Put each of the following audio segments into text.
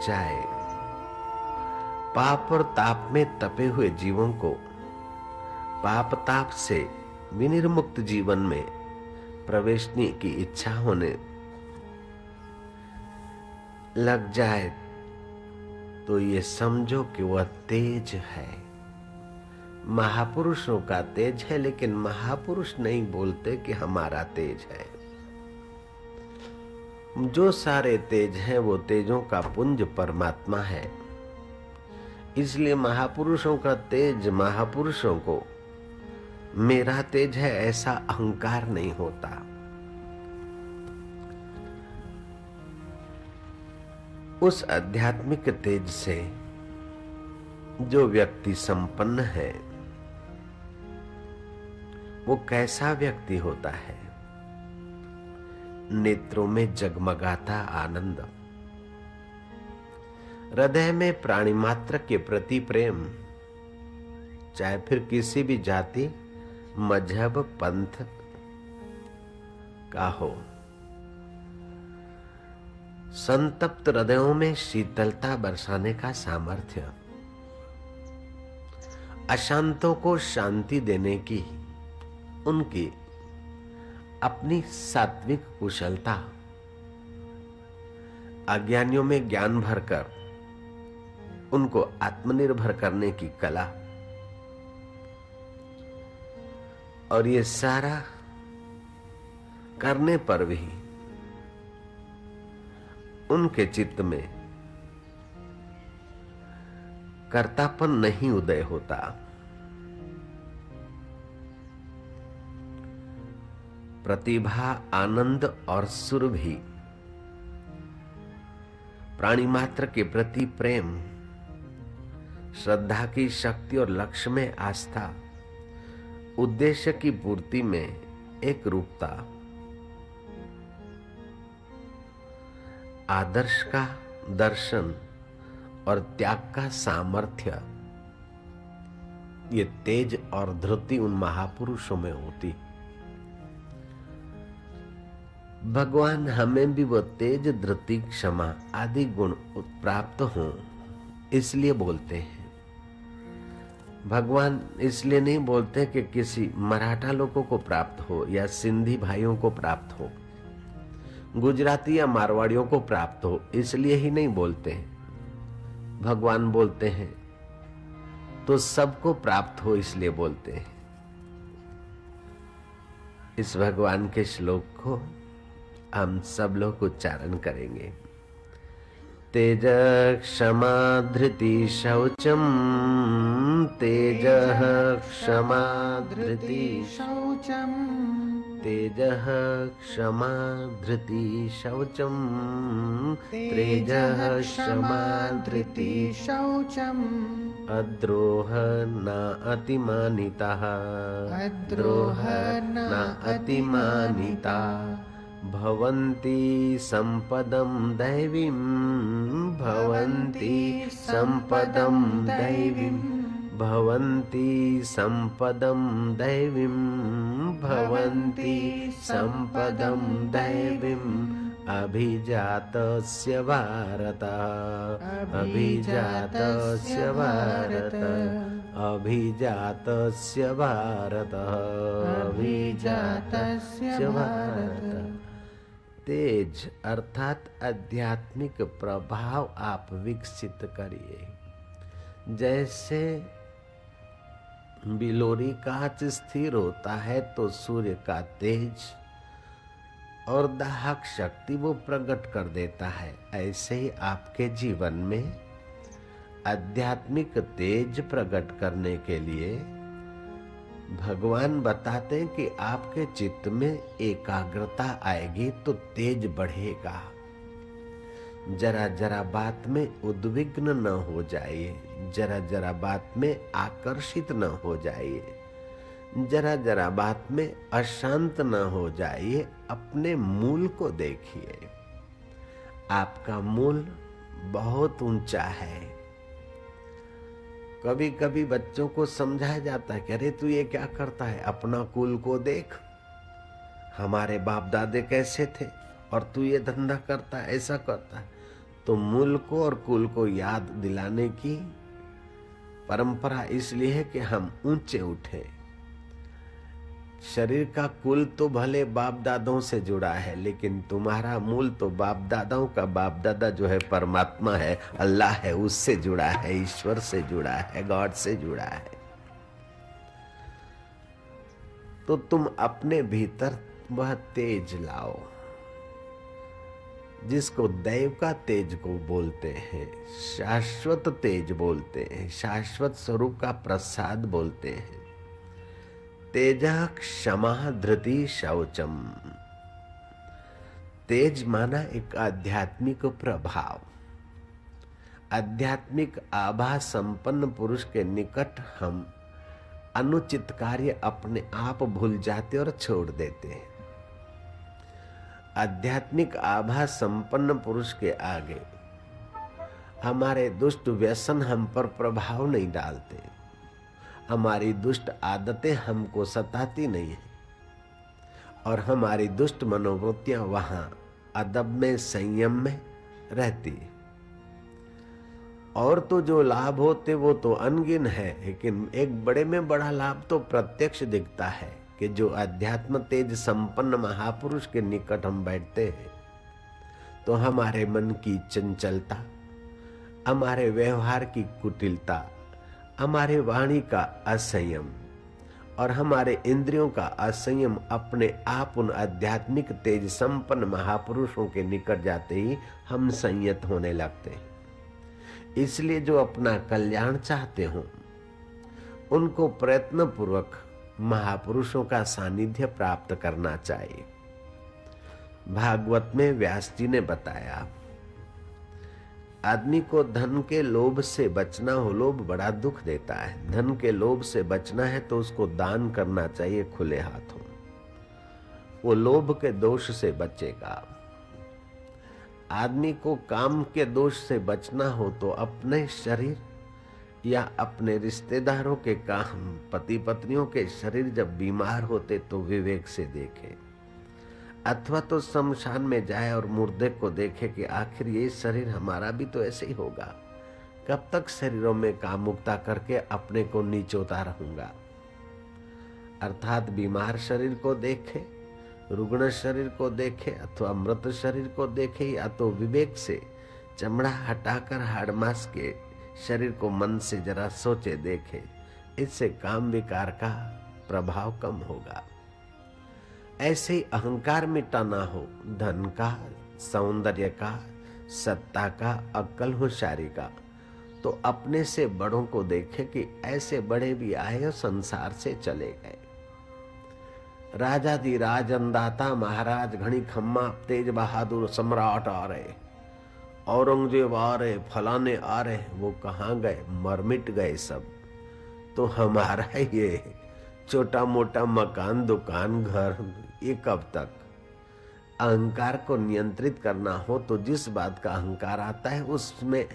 जाए। पाप और ताप में तपे हुए जीवों को पाप ताप से विनिर्मुक्त जीवन में प्रवेशने की इच्छा होने लग जाए तो ये समझो कि वह तेज है, महापुरुषों का तेज है। लेकिन महापुरुष नहीं बोलते कि हमारा तेज है। जो सारे तेज हैं वो तेजों का पुंज परमात्मा है। इसलिए महापुरुषों का तेज, महापुरुषों को मेरा तेज है ऐसा अहंकार नहीं होता। उस आध्यात्मिक तेज से जो व्यक्ति संपन्न है वो कैसा व्यक्ति होता है? नेत्रों में जगमगाता आनंद, हृदय में प्राणी मात्र के प्रति प्रेम, चाहे फिर किसी भी जाति, मजहब, पंथ का हो। संतप्त हृदयों में शीतलता बरसाने का सामर्थ्य, अशांतों को शांति देने की उनकी अपनी सात्विक कुशलता, अज्ञानियों में ज्ञान भरकर उनको आत्मनिर्भर करने की कला, और ये सारा करने पर भी उनके चित्त में कर्तापन नहीं उदय होता। प्रतिभा, आनंद और सुरभि, प्राणी मात्र के प्रति प्रेम, श्रद्धा की शक्ति और लक्ष्य में आस्था, उद्देश्य की पूर्ति में एक रूपता, आदर्श का दर्शन और त्याग का सामर्थ्य, ये तेज और धृति उन महापुरुषों में होती। भगवान हमें भी वो तेज, धृति, क्षमा आदि गुण प्राप्त हों इसलिए बोलते हैं। भगवान इसलिए नहीं बोलते कि किसी मराठा लोगों को प्राप्त हो या सिंधी भाइयों को प्राप्त हो, गुजराती या मारवाड़ियों को प्राप्त हो, इसलिए ही नहीं बोलते हैं। भगवान बोलते हैं तो सबको प्राप्त हो इसलिए बोलते हैं। इस भगवान के श्लोक को हम सब लोग उच्चारण करेंगे। तेज क्षमा धृति शौचम, तेज क्षमा धृति शौचम, तेज क्षमा धृति शौचम, तेज क्षमा धृति शौचम, अद्रोह न अतिमानिता, अद्रोह न अतिमानिता, भवन्ति संपदं दैवीं, भवन्ति संपदं दैवीं, भवन्ति संपदं दैवीं, भवन्ति संपदं दैवीं, अभिजातस्य भारत, अभिजातस्य भारत, अभिजातस्य भारत, अभिजातस्य भारत। तेज अर्थात आध्यात्मिक प्रभाव आप विकसित करिए। जैसे बिलोरी कांच स्थिर होता है तो सूर्य का तेज और दाहक शक्ति वो प्रकट कर देता है, ऐसे ही आपके जीवन में आध्यात्मिक तेज प्रकट करने के लिए भगवान बताते हैं कि आपके चित्त में एकाग्रता आएगी तो तेज बढ़ेगा। जरा जरा बात में उद्विग्न न हो जाइए, जरा जरा बात में आकर्षित न हो जाइए, जरा जरा बात में अशांत न हो जाइए। अपने मूल को देखिए। आपका मूल बहुत ऊंचा है। कभी कभी बच्चों को समझाया जाता है कि अरे तू ये क्या करता है, अपना कुल को देख, हमारे बाप दादे कैसे थे और तू ये धंधा करता है, ऐसा करता है। तो मूल को और कुल को याद दिलाने की परंपरा इसलिए है कि हम ऊंचे उठे। शरीर का कुल तो भले बाप दादाओं से जुड़ा है, लेकिन तुम्हारा मूल तो बाप दादाओं का बाप दादा जो है परमात्मा है, अल्लाह है, उससे जुड़ा है, ईश्वर से जुड़ा है, गॉड से जुड़ा है। तो तुम अपने भीतर वह तेज लाओ जिसको दैव का तेज को बोलते हैं, शाश्वत तेज बोलते हैं, शाश्वत स्वरूप का प्रसाद बोलते हैं। तेजः क्षमा धृति शौचम। तेज माना एक आध्यात्मिक प्रभाव। आध्यात्मिक आभा संपन्न पुरुष के निकट हम अनुचित कार्य अपने आप भूल जाते और छोड़ देते हैं। आध्यात्मिक आभा संपन्न पुरुष के आगे हमारे दुष्ट व्यसन हम पर प्रभाव नहीं डालते, हमारी दुष्ट आदतें हमको सताती नहीं है और हमारी दुष्ट मनोवृत्तियां वहां अदब में, संयम में रहती है। और तो जो लाभ होते वो तो अनगिन है, लेकिन एक बड़े में बड़ा लाभ तो प्रत्यक्ष दिखता है कि जो अध्यात्म तेज संपन्न महापुरुष के निकट हम बैठते हैं तो हमारे मन की चंचलता, हमारे व्यवहार की कुटिलता, हमारे वाणी का असंयम और हमारे इंद्रियों का असंयम अपने आप उन आध्यात्मिक तेज संपन्न महापुरुषों के निकट जाते ही हम संयत होने लगते हैं। इसलिए जो अपना कल्याण चाहते हो उनको प्रयत्न पूर्वक महापुरुषों का सानिध्य प्राप्त करना चाहिए। भागवत में व्यास जी ने बताया, आदमी को धन के लोभ से बचना हो, लोभ बड़ा दुख देता है। धन के लोभ से बचना है तो उसको दान करना चाहिए खुले हाथों, वो लोभ के दोष से बचेगा। आदमी को काम के दोष से बचना हो तो अपने शरीर या अपने रिश्तेदारों के काम, पति पत्नियों के शरीर जब बीमार होते तो विवेक से देखे, अथवा तो शमशान में जाए और मुर्दे को देखे कि आखिर ये शरीर हमारा भी तो ऐसे ही होगा, कब तक शरीरों में कामुकता करके अपने को नीचोता रहूंगा। अर्थात बीमार शरीर को देखे, रुग्ण शरीर को देखे अथवा मृत शरीर को देखे, या तो विवेक से चमड़ा हटाकर हाड़ मांस के शरीर को मन से जरा सोचे देखे, इससे काम विकार का प्रभाव कम होगा। ऐसे ही अहंकार मिटाना हो, धन का, सौंदर्य का, सत्ता का, अक्ल होशियारी का, तो अपने से बड़ों को देखे कि ऐसे बड़े भी आए और संसार से चले गए। राजाधिराज अन्नदाता महाराज घनी खम्मा तेज बहादुर सम्राट आ रहे, औरंगजेब आ रहे, फलाने आ रहे, वो कहाँ गए? मर मिट गए सब। तो हमारा ये छोटा मोटा मकान, दुकान, घर, ये कब तक? अहंकार को नियंत्रित करना हो तो जिस बात का अहंकार आता है उसमें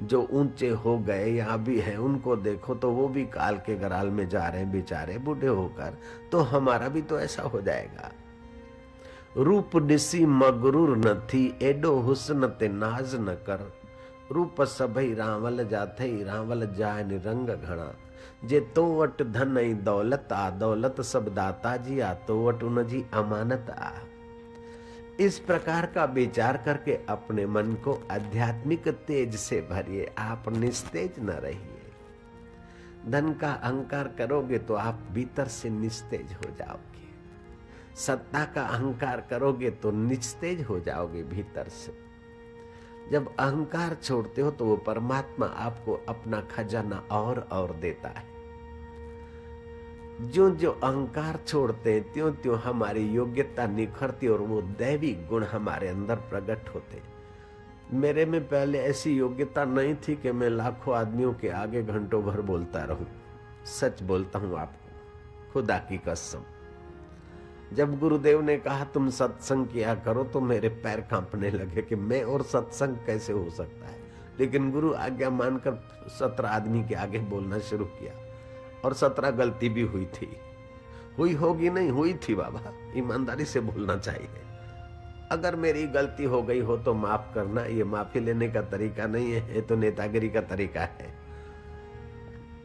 जो ऊंचे हो गए या भी हैं उनको देखो तो वो भी काल के गराल में जा रहे हैं बेचारे बूढ़े होकर, तो हमारा भी तो ऐसा हो जाएगा। रूप दिसी मगरूर न थी, एडो हुस्न ते नाज न कर। रूप सभई रावल जाथे, रावल जाय निरंग घना। जे तो वट धन ई दौलत आ, दौलत सब दाता जी आ, तो वट उन जी अमानत आ। इस प्रकार का विचार करके अपने मन को आध्यात्मिक तेज से भरिए, आप निस्तेज न रहिए। धन का अहंकार करोगे तो आप भीतर से निस्तेज हो जाओगे, सत्ता का अहंकार करोगे तो निस्तेज हो जाओगे भीतर से। जब अहंकार छोड़ते हो तो वो परमात्मा आपको अपना खजाना और देता है। जो जो अहंकार छोड़ते हैं त्यों त्यों हमारी योग्यता निखरती और वो दैवी गुण हमारे अंदर प्रकट होते। मेरे में पहले ऐसी योग्यता नहीं थी कि मैं लाखों आदमियों के आगे घंटों भर बोलता रहूं। सच बोलता हूं आपको, खुदा की कसम। जब गुरुदेव ने कहा तुम सत्संग किया करो तो मेरे पैर कांपने लगे कि मैं और सत्संग कैसे हो सकता है। लेकिन गुरु आज्ञा मानकर 17 आदमी के आगे बोलना शुरू किया और 17 गलती भी हुई थी। हुई होगी नहीं, हुई थी बाबा, ईमानदारी से बोलना चाहिए। अगर मेरी गलती हो गई हो तो माफ करना। ये माफी लेने का तरीका नहीं है, ये तो नेतागिरी का तरीका है।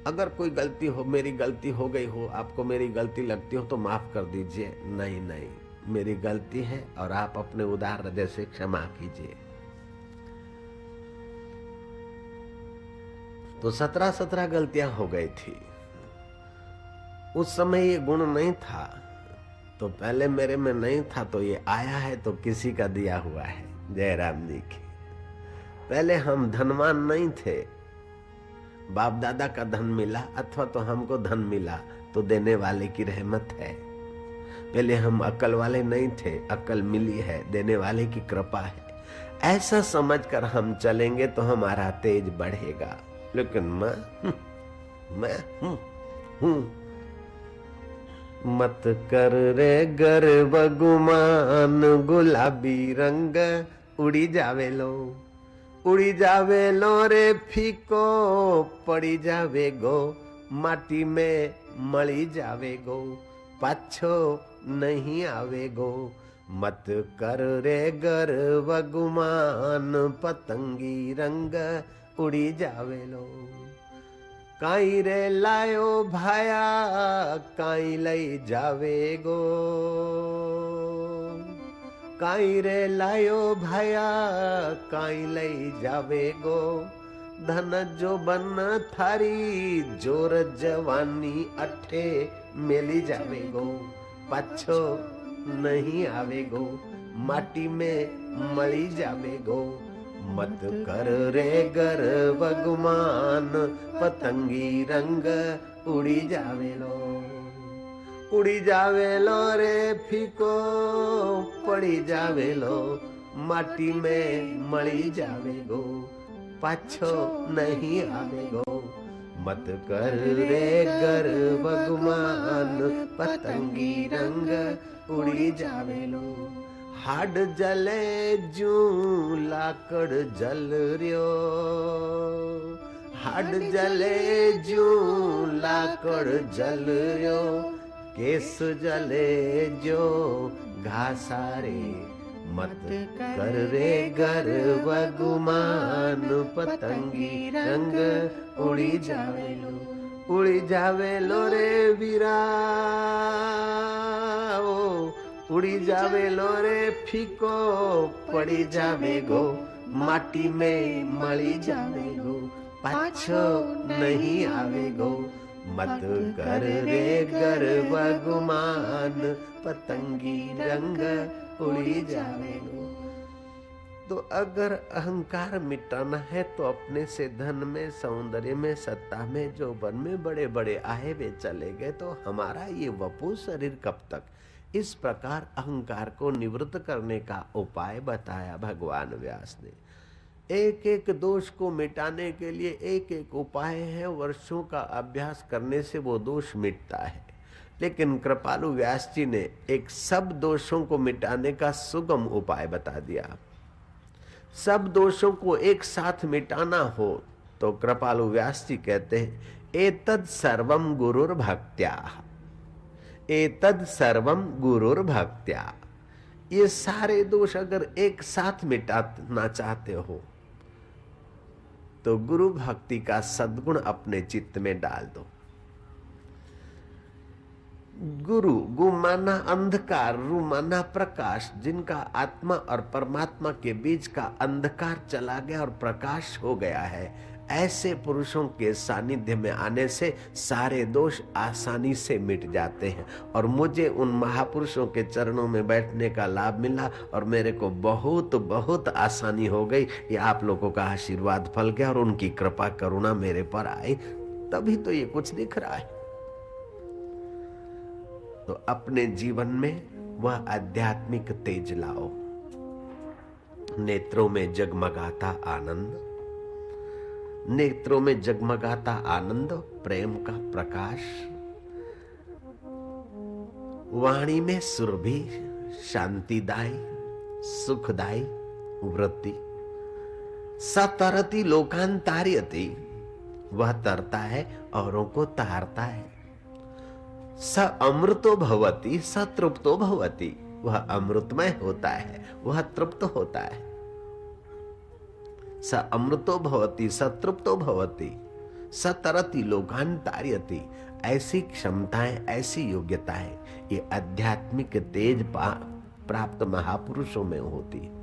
अगर कोई गलती हो, मेरी गलती हो गई हो, आपको मेरी गलती लगती हो तो माफ कर दीजिए। नहीं नहीं, मेरी गलती है और आप अपने उदार हृदय से क्षमा कीजिए। तो 17 गलतियां हो गई थी। उस समय ये गुण नहीं था, तो पहले मेरे में नहीं था, तो ये आया है तो किसी का दिया हुआ है। जयराम जी की। पहले हम धनवान नहीं थे, बाप दादा का धन मिला अथवा तो हमको धन मिला तो देने वाले की रहमत है। पहले हम अकल वाले नहीं थे, अकल मिली है, देने वाले की कृपा है। ऐसा समझकर हम चलेंगे तो हमारा तेज बढ़ेगा। लेकिन मैं हूं मत कर रे गर्व गुमान, गुलाबी रंग उड़ी जावे लो, उड़ी जावे लो रे फीको, पड़ी जावे गो माटी में मળી जावे गो, पाछो नहीं आवे गो। मत कर रे गर्व गुमान, पतंगी रंग उड़ी जावे लो। काई रे लायो भाया, काई लई जावे गो, काई रे लायो भाया, काई लई जावे गो। धन जो बन थारी, जोर जवानी अठे मेली जावे गो, पाछो नहीं आवे गो, माटी में मળી जावे गो। मत कर रे गर्व गुमान, पतंगी रंग उड़ी जावे लो, उड़ी जावे लो रे फीको, पड़ी जावे लो माटी में मળી जावे गो, पाछो नहीं आवे गो। मत कर रे गर्व गुमान, पतंगी रंग उड़ी जावे लो। हाड जले जू लाकड़ जल रियो, हाड जले जू लाकड़ जल रियो, केस जले जो घासारे। मत कर रे गर्व गुमान, पतंगी रंग उड़ी जावे लो, उड़ी जावे लो रे वीरा, उड़ी जावे लो रे फीको, पड़ी जावे गो माटी में मળી जावे गो, पाछो नहीं आवे गो। मत कर रे गर्व गुमान, पतंगी रंग उड़ी जावे गो। तो अगर अहंकार मिटाना है तो अपने से धन में, सौंदर्य में, सत्ता में, जौवन में बड़े बड़े आए वे चले गए तो हमारा ये वपु शरीर कब तक। इस प्रकार अहंकार को निवृत्त करने का उपाय बताया भगवान व्यास ने। एक एक दोष को मिटाने के लिए एक एक उपाय है। वर्षों का अभ्यास करने से वो दोष मिटता है। लेकिन कृपालु व्यास जी ने एक सब दोषों को मिटाने का सुगम उपाय बता दिया। सब दोषों को एक साथ मिटाना हो तो कृपालु व्यास जी कहते हैं, एतद सर्वम गुरुर भक्त्या, एतद सर्वम गुरुर भक्त्या। ये सारे दोष अगर एक साथ मिटाना चाहते हो तो गुरु भक्ति का सद्गुण अपने चित्त में डाल दो। गुरु, गु माना अंधकार, रु माना प्रकाश। जिनका आत्मा और परमात्मा के बीच का अंधकार चला गया और प्रकाश हो गया है, ऐसे पुरुषों के सानिध्य में आने से सारे दोष आसानी से मिट जाते हैं। और मुझे उन महापुरुषों के चरणों में बैठने का लाभ मिला और मेरे को बहुत बहुत आसानी हो गई। ये आप लोगों का आशीर्वाद फल गया और उनकी कृपा करुणा मेरे पर आई, तभी तो ये कुछ दिख रहा है। तो अपने जीवन में वह आध्यात्मिक तेज लाओ। नेत्रों में जगमगाता आनंद, नेत्रों में जगमगाता आनंद, प्रेम का प्रकाश। वाणी में सुरभि, शांतिदायी, सुखदायी वृत्ति। सतरति लोकांतार्यति, वह तरता है औरों को तारता है। स अमृतो भवति, स तृप्तो भवति। वह अमृतमय होता है, वह तृप्त होता है। स अमृतो भवति, स तृप्तो भवति, स तरति लोकान तारयति। ऐसी क्षमताएं, ऐसी योग्यताएं ये आध्यात्मिक तेज प्राप्त महापुरुषों में होती है।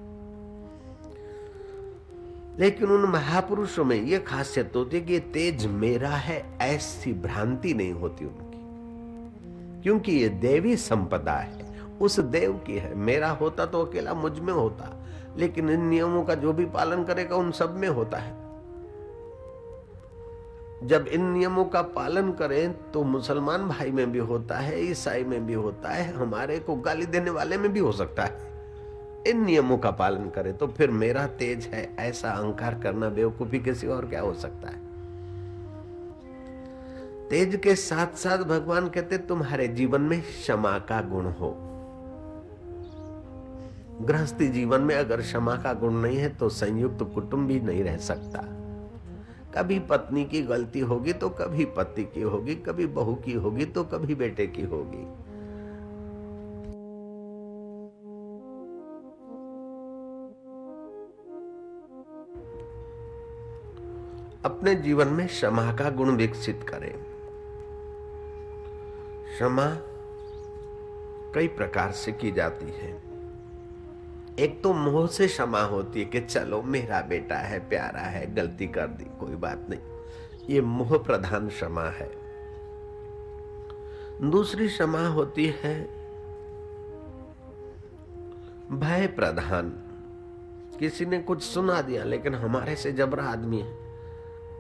लेकिन उन महापुरुषों में यह खासियत होती है कि ये तेज मेरा है, ऐसी भ्रांति नहीं होती उनकी, क्योंकि ये देवी संपदा है, उस देव की है। मेरा होता तो अकेला मुझ में होता, लेकिन इन नियमों का जो भी पालन करेगा उन सब में होता है। जब इन नियमों का पालन करें तो मुसलमान भाई में भी होता है, ईसाई में भी होता है, हमारे को गाली देने वाले में भी हो सकता है। इन नियमों का पालन करें तो फिर मेरा तेज है ऐसा अहंकार करना बेवकूफी किसी और क्या हो सकता है। तेज के साथ साथ भगवान कहते तुम्हारे जीवन में क्षमा का गुण हो। गृहस्थी जीवन में अगर क्षमा का गुण नहीं है तो संयुक्त कुटुंब भी नहीं रह सकता। कभी पत्नी की गलती होगी तो कभी पति की होगी, कभी बहू की होगी तो कभी बेटे की होगी। अपने जीवन में क्षमा का गुण विकसित करें। क्षमा कई प्रकार से की जाती है। एक तो मोह से क्षमा होती है कि चलो मेरा बेटा है, प्यारा है, गलती कर दी, कोई बात नहीं, ये मोह प्रधान क्षमा है। दूसरी क्षमा होती है भय प्रधान। किसी ने कुछ सुना दिया लेकिन हमारे से जबरा आदमी है,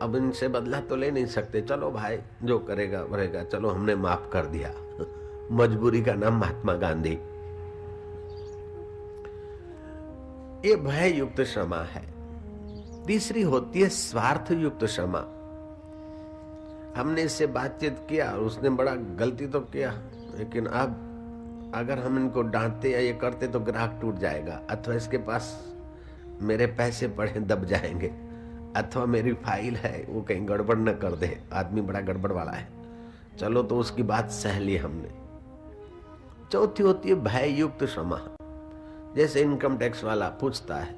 अब इनसे बदला तो ले नहीं सकते, चलो भाई जो करेगा करेगा, चलो हमने माफ कर दिया। मजबूरी का नाम महात्मा गांधी। ये भय युक्त क्षमा है। तीसरी होती है स्वार्थ युक्त क्षमा। हमने इससे बातचीत किया और उसने बड़ा गलती तो किया, लेकिन अब अगर हम इनको डांटते या ये करते तो ग्राहक टूट जाएगा, अथवा इसके पास मेरे पैसे पड़े दब जाएंगे, अथवा मेरी फाइल है वो कहीं गड़बड़ न कर दे, आदमी बड़ा गड़बड़ वाला है, चलो तो उसकी बात सह ली हमने। चौथी होती है भय युक्त क्षमा। जैसे इनकम टैक्स वाला पूछता है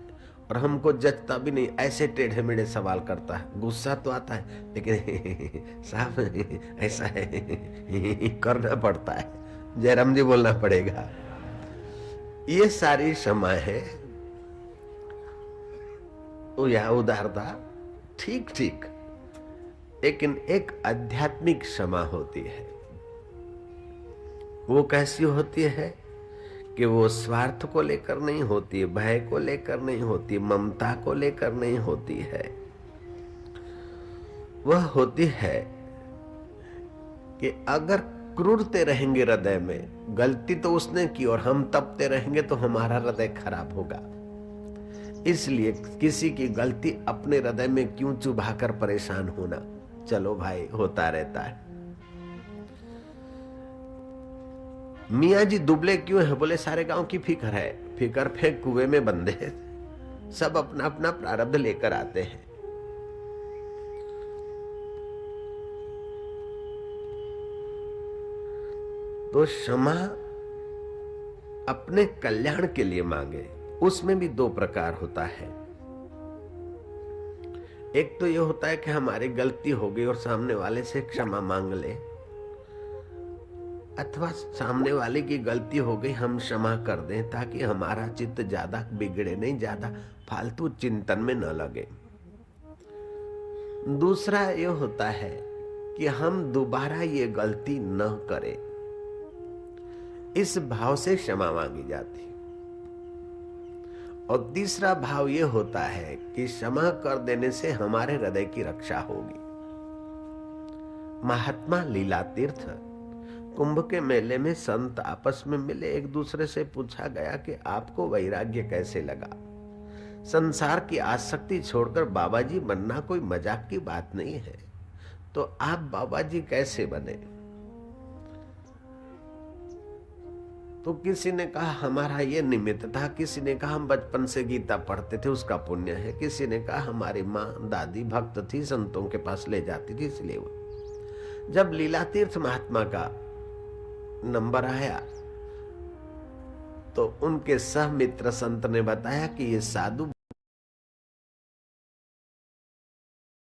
और हमको जचता भी नहीं, ऐसे टेढ़े मेढ़े सवाल करता है, गुस्सा तो आता है लेकिन साहब ऐसा है करना पड़ता है, जयराम जी बोलना पड़ेगा। ये सारी क्षमा है या उदारता, ठीक ठीक, लेकिन एक आध्यात्मिक क्षमा होती है। वो कैसी होती है कि वो स्वार्थ को लेकर नहीं होती, भय को लेकर नहीं होती, ममता को लेकर नहीं होती है। वह होती है कि अगर क्रूरते रहेंगे हृदय में, गलती तो उसने की और हम तपते रहेंगे तो हमारा हृदय खराब होगा। इसलिए किसी की गलती अपने हृदय में क्यों चुभाकर परेशान होना, चलो भाई होता रहता है। मियाँ जी दुबले क्यों है, बोले सारे गांव की फिक्र है, फिक्र फेंक कुएं में बंदे हैं, सब अपना अपना प्रारब्ध लेकर आते हैं। तो क्षमा अपने कल्याण के लिए मांगे, उसमें भी दो प्रकार होता है। एक तो यह होता है कि हमारी गलती हो गई और सामने वाले से क्षमा मांग ले, अथवा सामने वाले की गलती हो गई हम क्षमा कर दें ताकि हमारा चित्त ज्यादा बिगड़े नहीं, ज्यादा फालतू चिंतन में न लगे। दूसरा यह होता है कि हम दोबारा ये गलती न करें, इस भाव से क्षमा मांगी जाती। और तीसरा भाव यह होता है कि क्षमा कर देने से हमारे हृदय की रक्षा होगी। महात्मा लीला तीर्थ कुंभ के मेले में संत आपस में मिले, एक दूसरे से पूछा गया कि आपको वैराग्य कैसे लगा। संसार की आसक्ति छोड़कर बाबा जी बनना कोई मजाक की बात नहीं है, तो आप बाबा जी कैसे बने। तो किसी ने कहा हमारा ये निमित्त था, किसी ने कहा हम बचपन से गीता पढ़ते थे उसका पुण्य है, किसी ने कहा हमारी माँ दादी भक्त थी, संतों के पास ले जाती थी इसलिए। जब लीला तीर्थ महात्मा का नंबर आया तो उनके सहमित्र संत ने बताया कि ये साधु